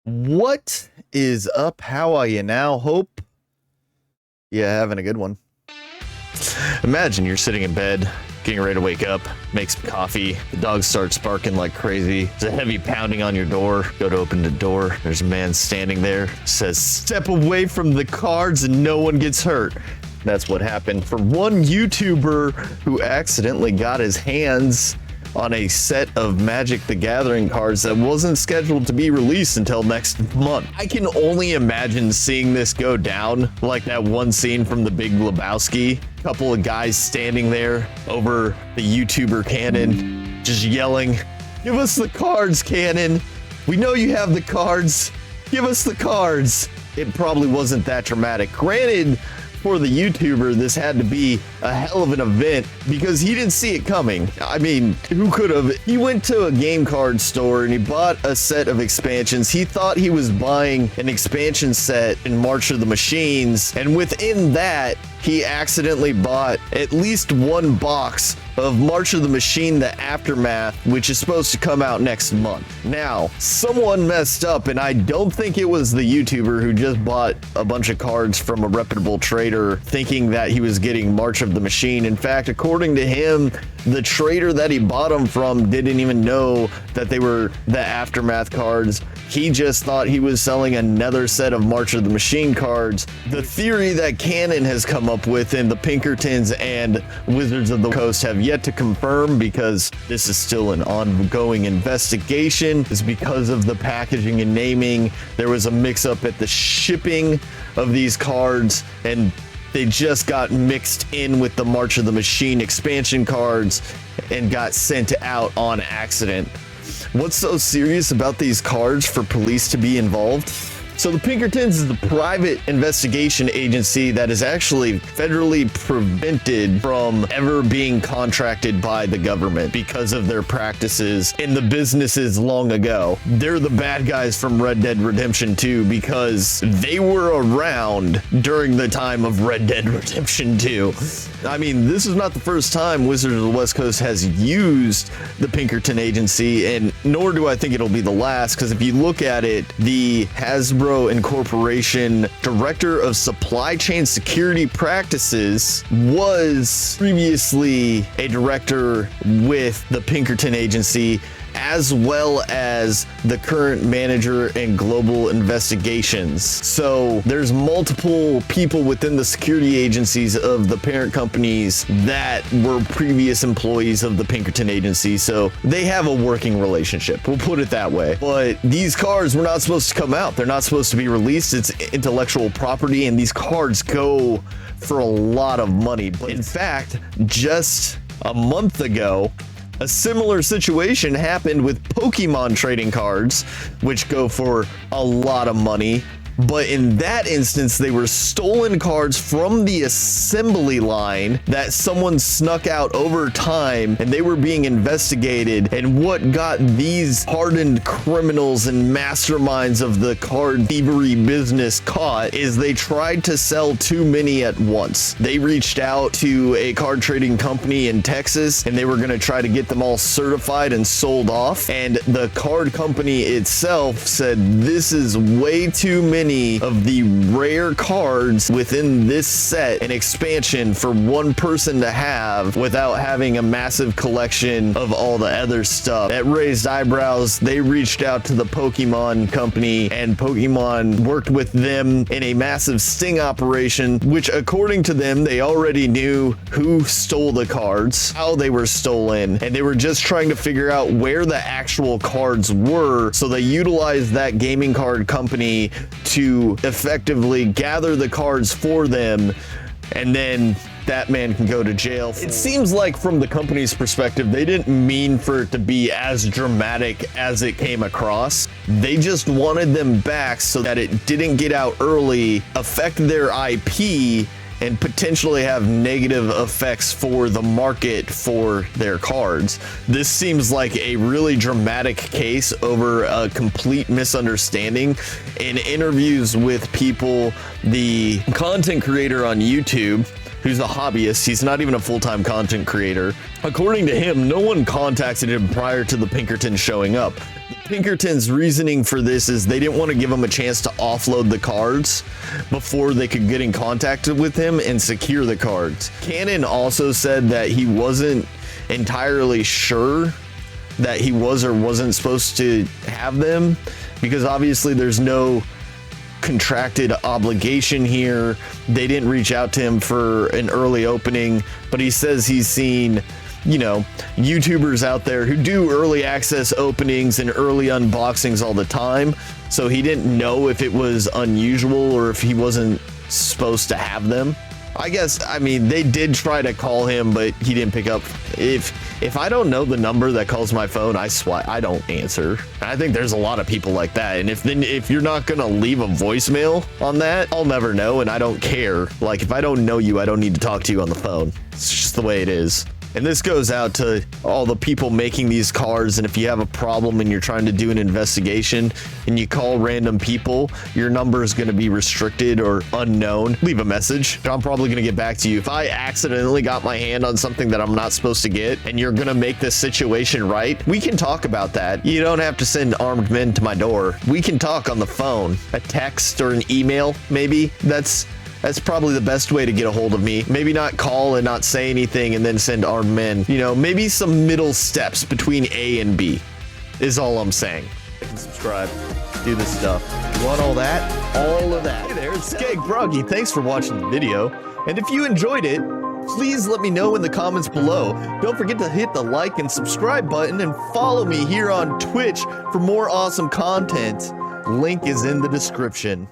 What is up? How are you now? Hope you're having a good one. Imagine you're sitting in bed, getting ready to wake up, make some coffee. The dogs start barking like crazy. There's a heavy pounding on your door. Go to open the door. There's a man standing there. Says, "Step away from the cards and no one gets hurt." That's what happened for one YouTuber who accidentally got his hands on a set of Magic the Gathering cards that wasn't scheduled to be released until next month. I can only imagine seeing this go down like that one scene from The Big Lebowski. Couple of guys standing there over the YouTuber Cannon, just yelling, "Give us the cards, Cannon. We know you have the cards. Give us the cards." It probably wasn't that dramatic. Granted, for the YouTuber, this had to be a hell of an event because he didn't see it coming. I mean, who could have? He went to a game card store and he bought a set of expansions. He thought he was buying an expansion set in March of the Machines, and within that, he accidentally bought at least one box of March of the Machine, the Aftermath, which is supposed to come out next month. Now, someone messed up, and I don't think it was the YouTuber who just bought a bunch of cards from a reputable trader thinking that he was getting March of the Machine. In fact, according to him, the trader that he bought them from didn't even know that they were the Aftermath cards. He just thought he was selling another set of March of the Machine cards. The theory that Cannon has come up with and the Pinkertons and Wizards of the Coast have yet to confirm, because this is still an ongoing investigation, is because of the packaging and naming. There was a mix-up at the shipping of these cards, and they just got mixed in with the March of the Machine expansion cards and got sent out on accident. What's so serious about these cards for police to be involved? So the Pinkertons is the private investigation agency that is actually federally prevented from ever being contracted by the government because of their practices in the businesses long ago. They're the bad guys from Red Dead Redemption 2 because they were around during the time of Red Dead Redemption 2. I mean, this is not the first time Wizards of the West Coast has used the Pinkerton agency, and nor do I think it'll be the last, because if you look at it, the Hasbro Incorporation Director of Supply Chain Security Practices was previously a director with the Pinkerton agency, as well as the current manager in global investigations. So there's multiple people within the security agencies of the parent companies that were previous employees of the Pinkerton agency. So they have a working relationship, we'll put it that way. But these cards were not supposed to come out. They're not supposed to be released. It's intellectual property, and these cards go for a lot of money. But in fact, just a month ago, a similar situation happened with Pokemon trading cards, which go for a lot of money. But in that instance, they were stolen cards from the assembly line that someone snuck out over time, and they were being investigated. And what got these hardened criminals and masterminds of the card thievery business caught is they tried to sell too many at once. They reached out to a card trading company in Texas, and they were going to try to get them all certified and sold off. And the card company itself said, "This is way too many of the rare cards within this set and expansion for one person to have without having a massive collection of all the other stuff." That raised eyebrows. They reached out to the Pokemon company, and Pokemon worked with them in a massive sting operation, which according to them, they already knew who stole the cards, how they were stolen, and they were just trying to figure out where the actual cards were. So they utilized that gaming card company to effectively gather the cards for them, and then that man can go to jail. It seems like from the company's perspective, they didn't mean for it to be as dramatic as it came across. They just wanted them back so that it didn't get out early, affect their IP, and potentially have negative effects for the market for their cards. This seems like a really dramatic case over a complete misunderstanding. In interviews with people, the content creator on YouTube, who's a hobbyist, he's not even a full-time content creator, according to him, no one contacted him prior to the Pinkertons showing up. The Pinkerton's reasoning for this is they didn't want to give him a chance to offload the cards before they could get in contact with him and secure the cards. Cannon also said that he wasn't entirely sure that he was or wasn't supposed to have them, because obviously there's no contracted obligation here. They didn't reach out to him for an early opening, but he says he's seen, you know, YouTubers out there who do early access openings and early unboxings all the time. So he didn't know if it was unusual or if he wasn't supposed to have them. I guess, I mean, they did try to call him, but he didn't pick up. If I don't know the number that calls my phone, I don't answer. I think there's a lot of people like that. And if you're not gonna leave a voicemail on that, I'll never know, and I don't care. Like, if I don't know you, I don't need to talk to you on the phone. It's just the way it is. And this goes out to all the people making these cards. And if you have a problem and you're trying to do an investigation and you call random people, your number is going to be restricted or unknown. Leave a message. I'm probably going to get back to you. If I accidentally got my hand on something that I'm not supposed to get and you're going to make this situation right, we can talk about that. You don't have to send armed men to my door. We can talk on the phone, a text or an email, maybe. That's probably the best way to get a hold of me. Maybe not call and not say anything and then send armed men. You know, maybe some middle steps between A and B is all I'm saying. Like and subscribe. Do this stuff. You want all that? All of that. Hey there, it's Skeg Froggy. Thanks for watching the video. And if you enjoyed it, please let me know in the comments below. Don't forget to hit the like and subscribe button and follow me here on Twitch for more awesome content. Link is in the description.